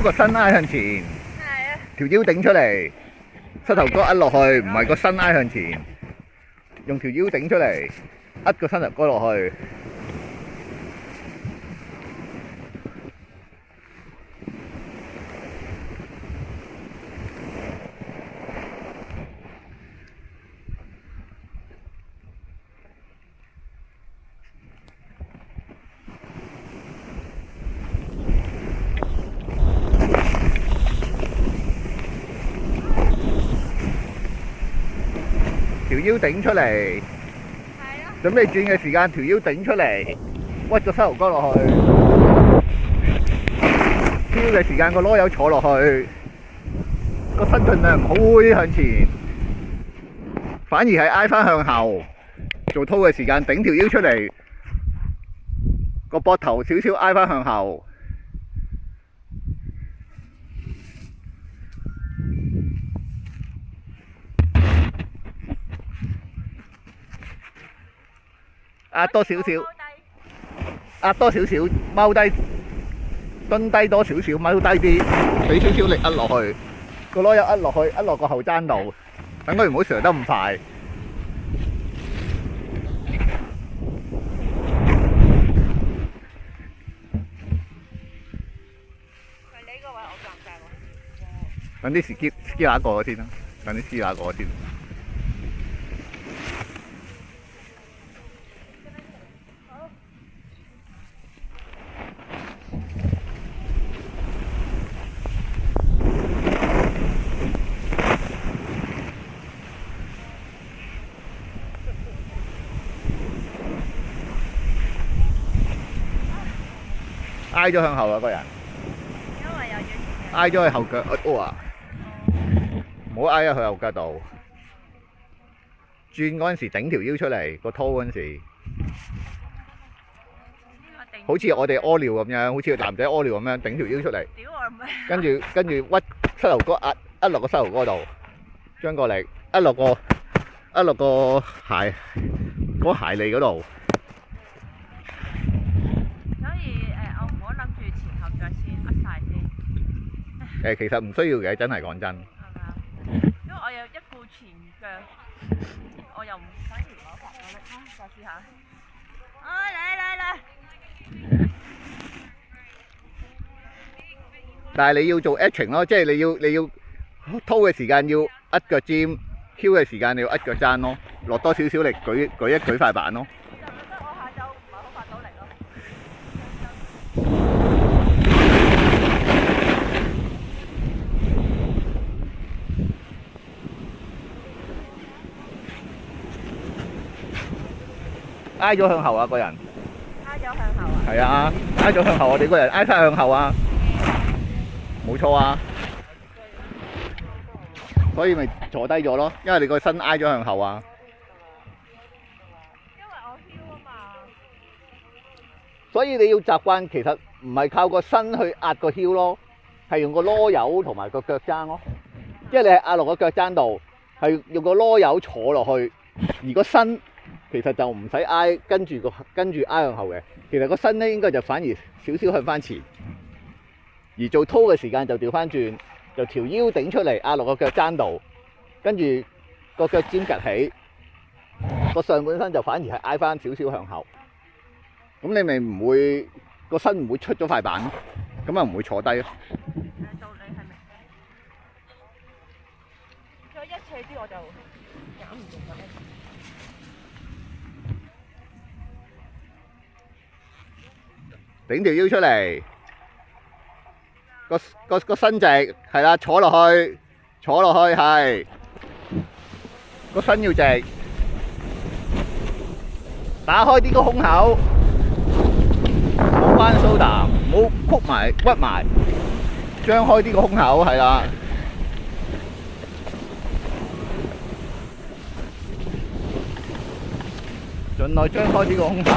個身挨向前，條腰頂出嚟，膝頭哥壓落去，唔係個身挨向前，用條腰頂出嚟，壓個膝頭哥落去。條腰頂出嚟，準備轉嘅時間，條腰頂出嚟，屈個膝頭哥落去。挑嘅時間，個籮柚坐落去，個身盡量唔好揮向前，反而係挨翻向後。做拖嘅時間，頂條腰出嚟，個膊頭少少挨翻向後。壓多少少，壓多少少，踎低，蹲低多少少，踎低啲，俾少少力壓落去，個籮柚壓落去，壓落個後踭度，等佢唔好瀡得咁快。你呢個位我夾唔夾喎？等啲ski下過先啦，等啲ski下過先。挨咗向後啊！個人，因為有遠嘅。挨咗去後腳，哇！唔好挨咗去後腳度。轉嗰陣時頂條腰出嚟，個拖嗰陣時，好似我哋屙尿咁樣，好似男仔屙尿咁樣，頂條腰出嚟。屌我唔係。跟住屈膝頭哥壓落個膝頭哥度，將個力壓落個鞋鞋脷嗰度。其實唔需要嘅，真係講真。係咪啊？因為我有一顧前腳，我又唔反而攞發咗力啊！再試下。嚟！但係你要做 etching 咯，即係你要拖嘅時間要壓腳尖，Q 嘅時間你要壓腳踭咯，落多少少力舉塊板咯。我下晝唔係好發到力咯。挨咗向後啊！個人挨咗向後啊！係啊，挨咗向後，我哋個人挨晒向後啊，冇錯啊，所以咪坐低咗咯，因為你個身挨咗向後啊。因為我囂啊嘛。所以你要習慣，其實唔係靠個身去壓個囂咯，係用個籮柚同埋個腳踭咯，即係你係壓落個腳踭度，係用個籮柚坐落去，而個身。其實就唔使挨，跟住挨向後嘅。其實個身咧應該就反而少少向翻前，而做拖嘅時間就調翻轉，就條腰頂出嚟壓落個腳踭度，跟住個腳尖趌起，個上半身就反而係挨翻少少向後。咁你咪唔會個身唔會出咗塊板，咁啊唔會坐低咯。到你係咪？再一斜啲我就減唔掂啦。頂條腰出嚟，個身直係啦，坐落去係，個身要直，打開啲個胸口，冇翻蘇打，唔好屈埋，張開啲個胸口係啦，盡量張開啲個胸口。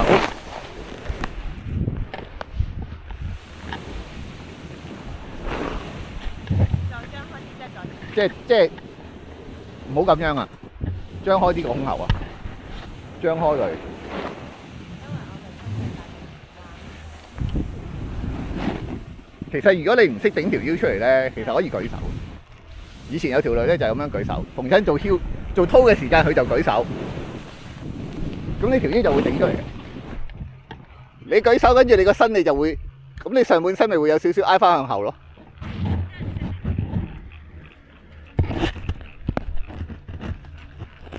即係唔好咁樣啊！張開啲個胸口啊！張開佢。其實如果你唔識頂條腰出嚟咧，其實可以舉手。以前有條女咧就係咁樣舉手，逢親做操嘅時間佢就舉手，咁你條腰就會頂出嚟。你舉手跟住你個身你就會，咁你上半身咪會有少少挨翻向後咯。